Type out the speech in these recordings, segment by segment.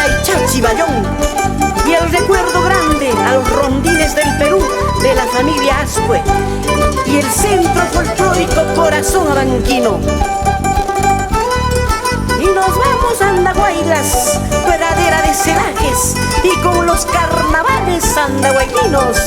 Chaya y Chachi Bayón. Y el recuerdo grande a los rondines del Perú de la familia Ascue y el centro folclórico Corazón Abanquino. Y nos vamos a Andahuaylas, pradera de celajes, y con los carnavales andahuaylinos.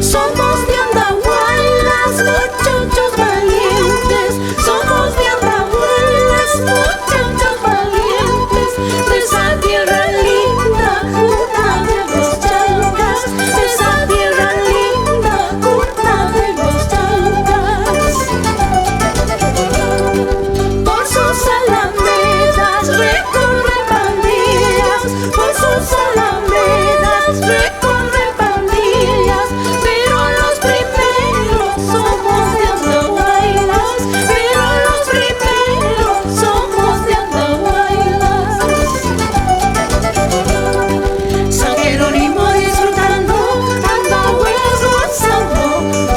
Somos de Andahuaylas, muchachos valientes. Somos de Andahuaylas, muchachos valientes. De esa tierra linda, cuna de los chancas. De esa tierra linda, cuna de los chancas. Por sus alamedas recorren pandillas. Por sus alamedas recorren pandillas. Pero los primeros somos de Andahuaylas. Pero los primeros somos de Andahuaylas. San Jerónimo disfrutando, Andahuaylas gozando,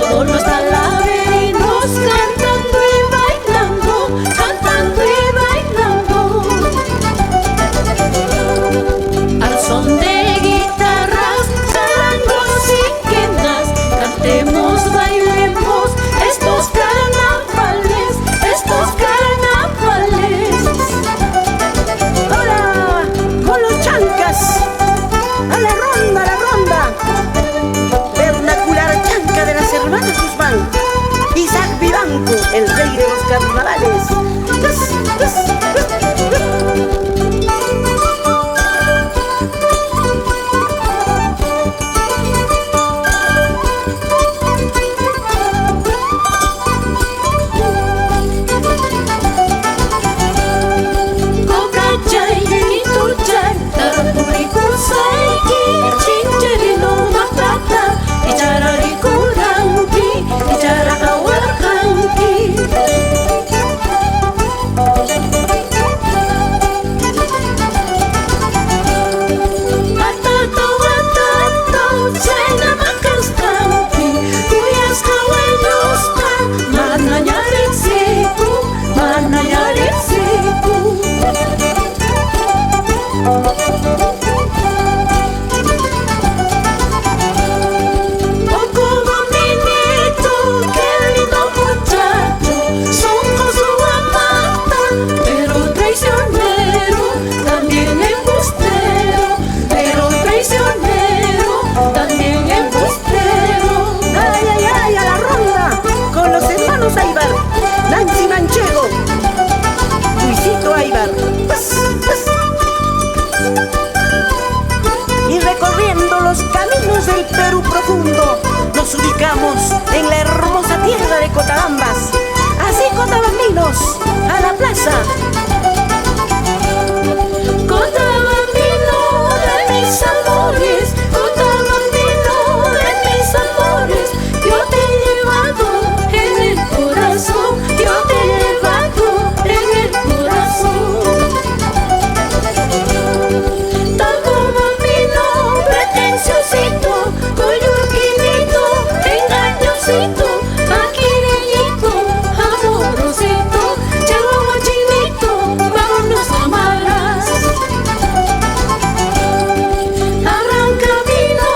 todos los talaverinos cantando y bailando, cantando y bailando. Al son de guitarras, charangos y quenas, cantemos, bailemos estos carnavales, estos carnavales. Ahora con los chancas, a la ronda, a la ronda. Vernacular chanca de las hermanas Guzmán. Isaac Vivanco, el rey de los carnavales. Cocachay, Quituchay, Tarapuricusaiki, Chincherino Matata, Ichararicuranqui, Icharacahuarcanqui. Atato, atato, Chaynamacascanqui, Cuyascahuayusca, Manayaritzicu, Manayaritzicu. Oh, Gominito, qué lindo muchacho, son con su amata, pero traicionero, también embustero, pero traicionero, también embustero. Ay, ay, ay, a la ronda con los hermanos Aybar, Nancy Manchego, Luisito Aybar. Y recorriendo los caminos del Perú profundo, nos ubicamos en la hermosa tierra de Cotabambas. Así, cotabambinos, a la plaza. Cotabambino de mis amores, Cotabambino de mis amores, yo te he llevado en el corazón, yo te he llevado en el corazón. Tal como mi nombre pretenciosito, coyuquinito, engañosito, maquinillito, amorosito, chihuahua chinito, vámonos a malas. Abran camino,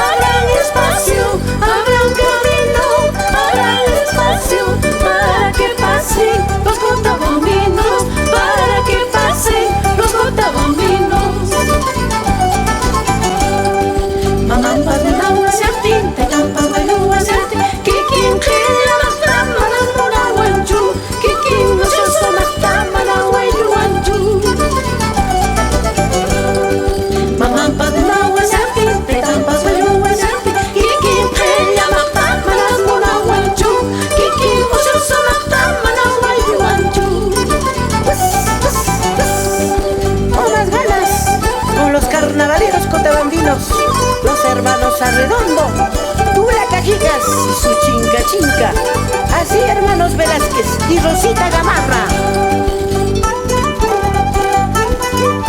abran espacio, abran camino, abran espacio, para que pasen los cotabambinos, para que pasen los cotabambinos. Mamampa de la huasiatín, te campas de la huasiatín, que quien quiera las támaras mora guanchu, que quien no se usa las támaras guanchu. Mamampa de la huasiatín, te campas de la huasiatín, que quien quiera las támaras mora guanchu, que quien no se usa las támaras guanchu. Con las ganas, con los carnavaleros cotabambinos, los hermanos Arredondo, Tula Cajicas y su chinca chinca. Así, hermanos Velázquez y Rosita Gamarra.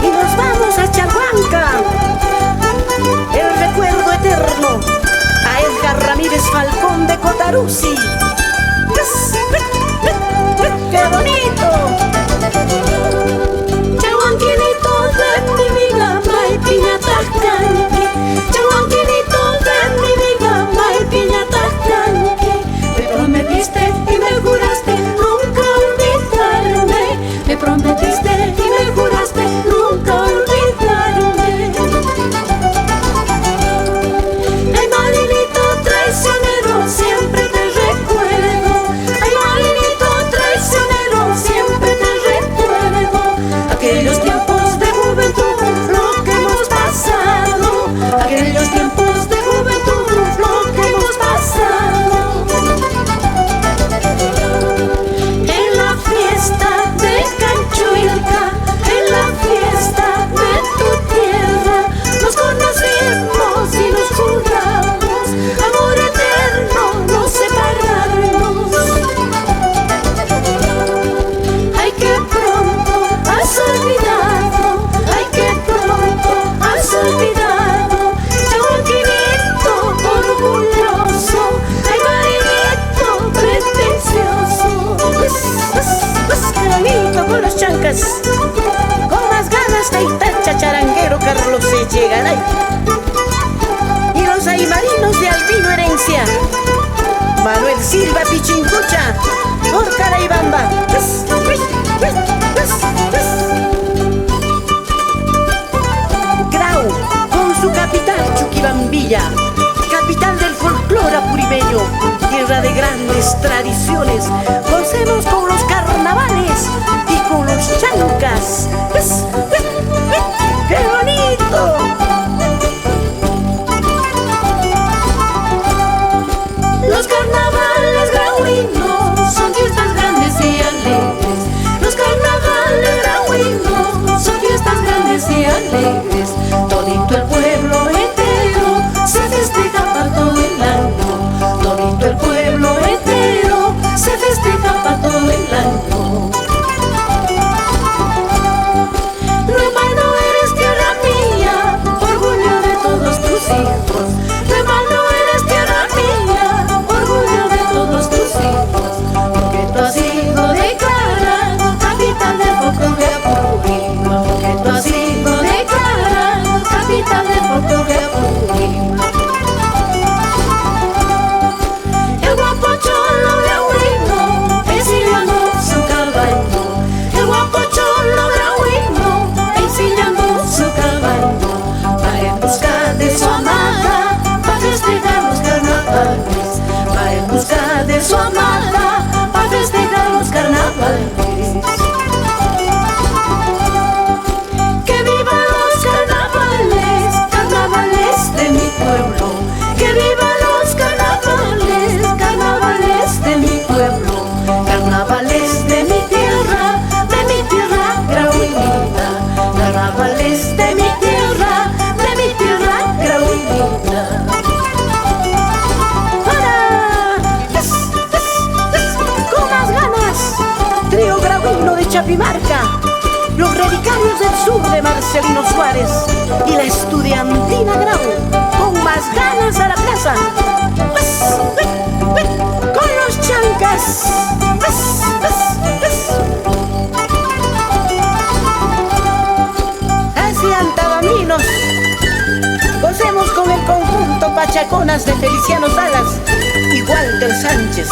Y nos vamos a Chalhuanca, el recuerdo eterno a Edgar Ramírez Falcón de Cotarusi. ¡Qué bonito! con más ganas Taitacha charanguero Carlos Echegaray. Y los aymarinos de Albino Herencia, Manuel Silva Pichincucha, por Caraibamba. Grau, con su capital Chuquibambilla, capital del folclore apurimeño, tierra de grandes tradiciones. Gocemos con los carnavales y con los chancas. ¡Qué bonito! Los carnavales grauinos son fiestas grandes y alegres. Los carnavales grauinos son fiestas grandes y alegres. Todito el pueblo entero se festeja para todo el año. Todito el pueblo entero se festeja para todo el año. Hermano, eres tierra mía, orgullo de todos tus hijos. Hermano, eres tierra mía, orgullo de todos tus hijos. Porque tú has sido declarado capital del folclore apurima. Porque tú has sido declarado capital del folclore apurima. El guapo cholo grauino ensillando su caballo. El guapo cholo grauino ensillando su caballo. Va en busca de su amada, va a festejar los carnavales. Va en busca de su amada, va a festejar los carnavales. Que vivan los carnavales, carnavales de mi pueblo. Que vivan los carnavales, carnavales de mi pueblo. Carnavales de mi tierra grauinita. Carnavales de mi tierra grauinita. Con más ganas, trío grauino de Chapimarca, los Redicarios del Sur de Marcelino Suárez y la estudiantina Grau, con más ganas a la plaza, con los chancas. Así antabaminos, gocemos con el conjunto Pachaconas de Feliciano Salas y Walter Sánchez.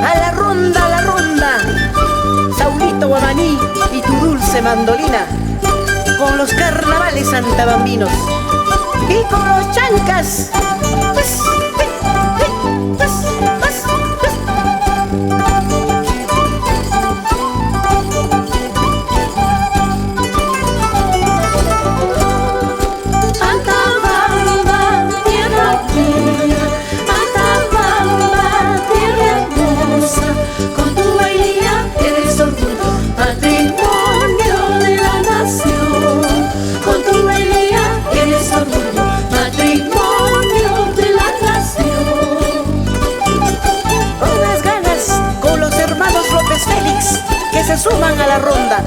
A la ronda, Saulito Guamaní y tu dulce mandolina, con los carnavales antabambinos y con los chancas. Antabamba, tierra mía, Antabamba, tierra hermosa, con tu bahía eres orgullo, patrimonio de la nación. Con tu bahía eres orgullo, patrimonio de la nación. Con las ganas, con los hermanos López Félix, que se suman a la ronda.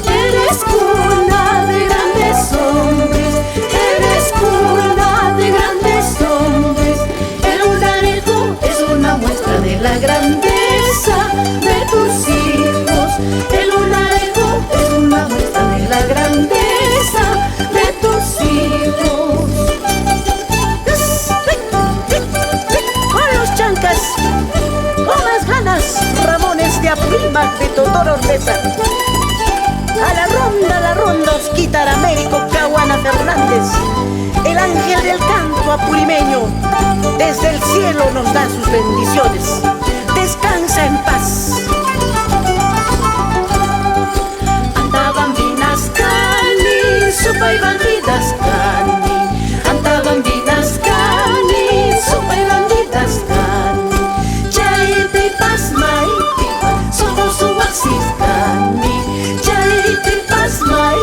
Eres cuna de grandes hombres, eres cuna de grandes hombres. El lugarejo es una muestra de la grandeza de tus hijos. El lugarejo es una muestra de la grandeza de tus hijos. Con los chancas, con las ganas, Ramones de Apurímac de Totoro Ordesa. A la ronda, Osquitar Américo Caguana Fernández, el ángel del canto apurimeño, desde el cielo nos da sus bendiciones. Descansa en paz. Antabambinas cani, sopa y bandidas cani. Antabambinas cani, sopa y bandidas cani. Chaiti pasmai, somos su baxis cani. Chaiti pasmai,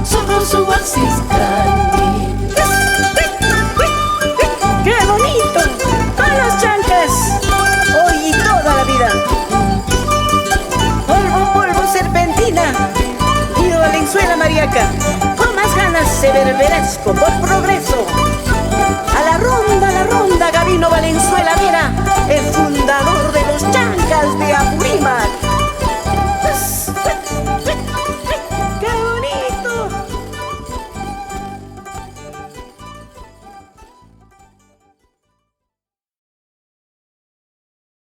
somos su baxis cani. ¡Qué bonito! Con las chancas, María. Polvo, polvo, serpentina, Guido Valenzuela, Mariaca. Con más ganas, Sever Velasco, por progreso. A la ronda, Gabino Valenzuela Vera, el fundador de los Chancas de